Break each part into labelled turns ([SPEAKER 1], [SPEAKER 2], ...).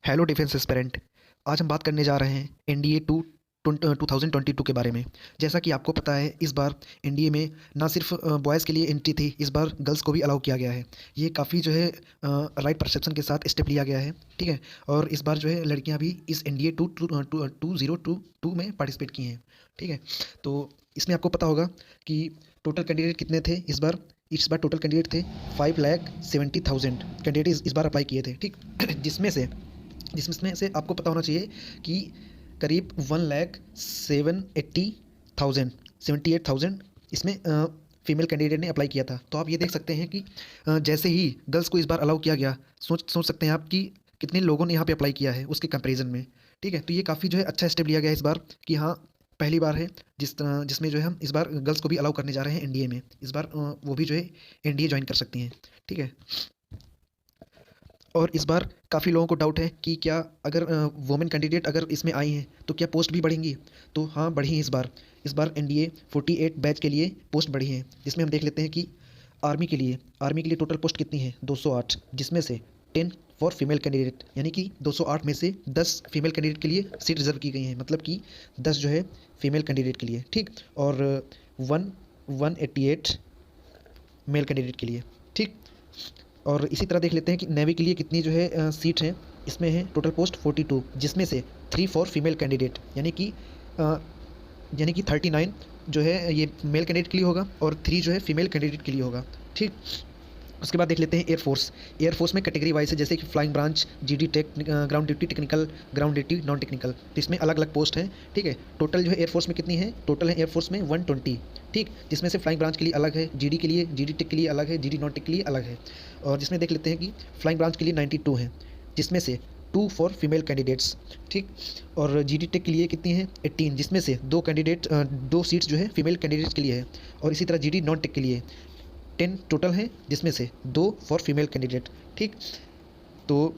[SPEAKER 1] Hello defence aspirant. आज हम बात करने जा रहे हैं एनडीए 2022 के बारे में। जैसा कि आपको पता है, इस बार एनडीए में ना सिर्फ बॉयज़ के लिए एंट्री थी, इस बार गर्ल्स को भी अलाउ किया गया है। ये काफ़ी जो है राइट परसेप्शन के साथ स्टेप लिया गया है, ठीक है। और इस बार जो है लड़कियां भी इस एनडीए 2022 में पार्टिसिपेट की हैं, ठीक है। तो इसमें आपको पता होगा कि टोटल कैंडिडेट कितने थे इस बार टोटल कैंडिडेट थे 5,70,000 कैंडिडेट इस बार अप्लाई किए थे, ठीक। जिसमें से आपको पता होना चाहिए कि करीब 1,78,000 इसमें फीमेल कैंडिडेट ने अप्लाई किया था। तो आप ये देख सकते हैं कि जैसे ही गर्ल्स को इस बार अलाउ किया गया, सोच सकते हैं आप कि कितने लोगों ने यहाँ पे अप्लाई किया है उसके कंपैरिजन में, ठीक है। तो ये काफ़ी जो है अच्छा स्टेप लिया गया है इस बार कि हाँ, पहली बार है जिसमें जो है हम इस बार गर्ल्स को भी अलाउ करने जा रहे हैं एनडीए में। इस बार वो भी जो है एनडीए ज्वाइन कर सकती हैं, ठीक है। और इस बार काफ़ी लोगों को डाउट है कि क्या अगर वुमेन कैंडिडेट अगर इसमें आई हैं तो क्या पोस्ट भी बढ़ेंगी। तो हाँ, बढ़ी हैं इस बार एनडीए 48 बैच के लिए पोस्ट बढ़ी हैं, जिसमें हम देख लेते हैं कि आर्मी के लिए टोटल पोस्ट कितनी है 208, जिसमें से 10 फॉर फीमेल कैंडिडेट, यानी कि 208 में से 10 फीमेल कैंडिडेट के लिए सीट रिजर्व की गई हैं, मतलब कि 10 जो है फीमेल कैंडिडेट के लिए, ठीक। और 188 मेल कैंडिडेट के लिए, ठीक। और इसी तरह देख लेते हैं कि नेवी के लिए कितनी जो है सीट हैं। इसमें है टोटल पोस्ट 42, जिसमें से 3 फॉर फीमेल कैंडिडेट, यानी कि 39 जो है ये मेल कैंडिडेट के लिए होगा और 3 जो है फीमेल कैंडिडेट के लिए होगा, ठीक। उसके बाद देख लेते हैं एयरफोर्स में कैटेगरी वाइज है, जैसे कि flying branch, GD tech, ground duty technical, ground duty non technical. तो इसमें अलग अलग पोस्ट हैं, ठीक है। टोटल जो है एयरफोर्स में कितनी है, टोटल है एयरफोर्स में 120, ठीक। जिसमें से फ्लाइंग ब्रांच के लिए अलग है, जीडी के लिए, जीडी टेक के लिए अलग है, जीडी नॉन टेक के लिए अलग है। और जिसमें देख लेते हैं कि फ्लाइंग ब्रांच के लिए 92 है, जिसमें से 2 फॉर फीमेल कैंडिडेट्स, ठीक। और जीडी टेक के लिए कितनी है 18, जिसमें से 2 सीट्स जो है फीमेल कैंडिडेट्स के लिए है। और इसी तरह जीडी नॉन टेक के लिए 10 टोटल हैं, जिसमें से 2 फॉर फीमेल कैंडिडेट, ठीक। तो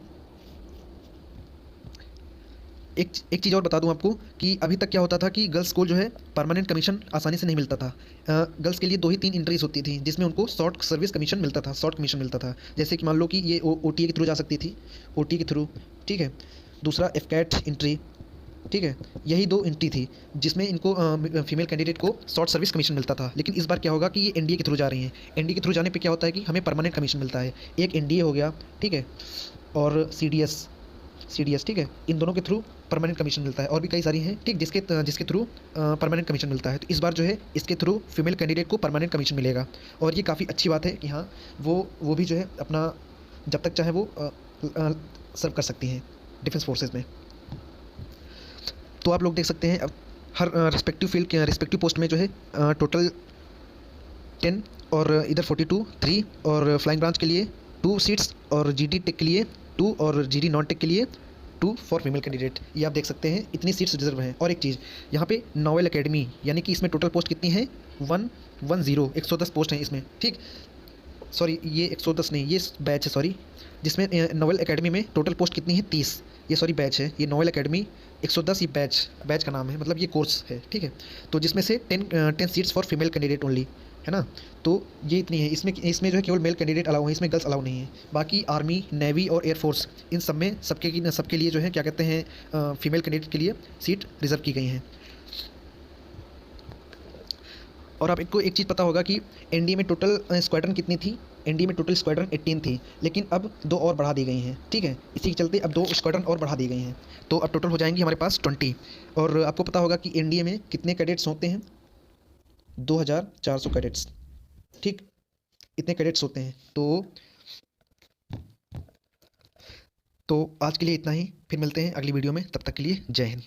[SPEAKER 1] एक चीज़ और बता दूं आपको कि अभी तक क्या होता था कि गर्ल्स को जो है परमानेंट कमीशन आसानी से नहीं मिलता था। गर्ल्स के लिए 2 ही 3 एंट्रीज होती थी, जिसमें उनको शॉर्ट सर्विस कमीशन मिलता था, शॉर्ट कमीशन मिलता था। जैसे कि मान लो कि ये ओटीए के थ्रू जा सकती थी, ओटी के थ्रू, ठीक है। दूसरा एफकैट एंट्री, ठीक है। यही 2 एंट्री थी जिसमें इनको फीमेल कैंडिडेट को शॉर्ट सर्विस कमीशन मिलता था। लेकिन इस बार क्या होगा कि ये एनडीए के थ्रू जा रही हैं। एनडीए के थ्रू जाने पे क्या होता है कि हमें परमानेंट कमीशन मिलता है। एक एनडीए हो गया, ठीक है, और सीडीएस, ठीक है। इन दोनों के थ्रू परमानेंट कमीशन मिलता है, और भी कई सारी हैं, ठीक, जिसके थ्रू परमानेंट कमीशन मिलता है। तो इस बार जो है इसके थ्रू फीमेल कैंडिडेट को परमानेंट कमीशन मिलेगा, और ये काफ़ी अच्छी बात है कि हाँ, वो भी जो है अपना जब तक चाहे वो सर्व कर सकती हैं डिफेंस फोर्सेज में। तो आप लोग देख सकते हैं अब हर रिस्पेक्टिव फील्ड के रिस्पेक्टिव पोस्ट में जो है टोटल 10 और इधर 42 3, और फ्लाइंग ब्रांच के लिए 2 सीट्स, और जीडी टेक के लिए 2, और जीडी नॉन टेक के लिए 2 फॉर फीमेल कैंडिडेट। ये आप देख सकते हैं इतनी सीट्स रिजर्व हैं। और एक चीज़ यहाँ पे नोवेल एकेडमी, यानी कि इसमें टोटल पोस्ट कितनी है 110 पोस्ट हैं इसमें, ठीक। सॉरी, ये 110 नहीं, ये बैच है, सॉरी। जिसमें नोवेल एकेडमी में टोटल पोस्ट कितनी है 30, ये सॉरी बैच है, ये नोवेल एकेडमी 110, ये बैच का नाम है, मतलब ये कोर्स है, ठीक है। तो जिसमें से 10 seats for female candidate only, है ना। तो ये इतनी है। इसमें जो है केवल मेल कैंडिडेट अलाउ है, इसमें गर्ल्स अलाउ नहीं है। बाकी आर्मी, नेवी और एयरफोर्स, इन सब में सबके लिए जो है क्या कहते हैं फीमेल कैंडिडेट के लिए सीट रिजर्व की गई हैं। और आप एक चीज़ पता होगा कि एनडीए में टोटल स्क्वाड्रन कितनी थी, एनडीए में टोटल स्क्वाड्रन 18 थी, लेकिन अब 2 और बढ़ा दी गई हैं, ठीक है। इसी के चलते अब 2 स्क्वाड्रन और बढ़ा दी गई हैं, तो अब टोटल हो जाएंगी हमारे पास 20। और आपको पता होगा कि एनडीए में कितने कैडेट्स होते हैं 2,400 कैडेट्स, ठीक, इतने कैडेट्स होते हैं। तो आज के लिए इतना ही, फिर मिलते हैं अगली वीडियो में, तब तक के लिए जय हिंद।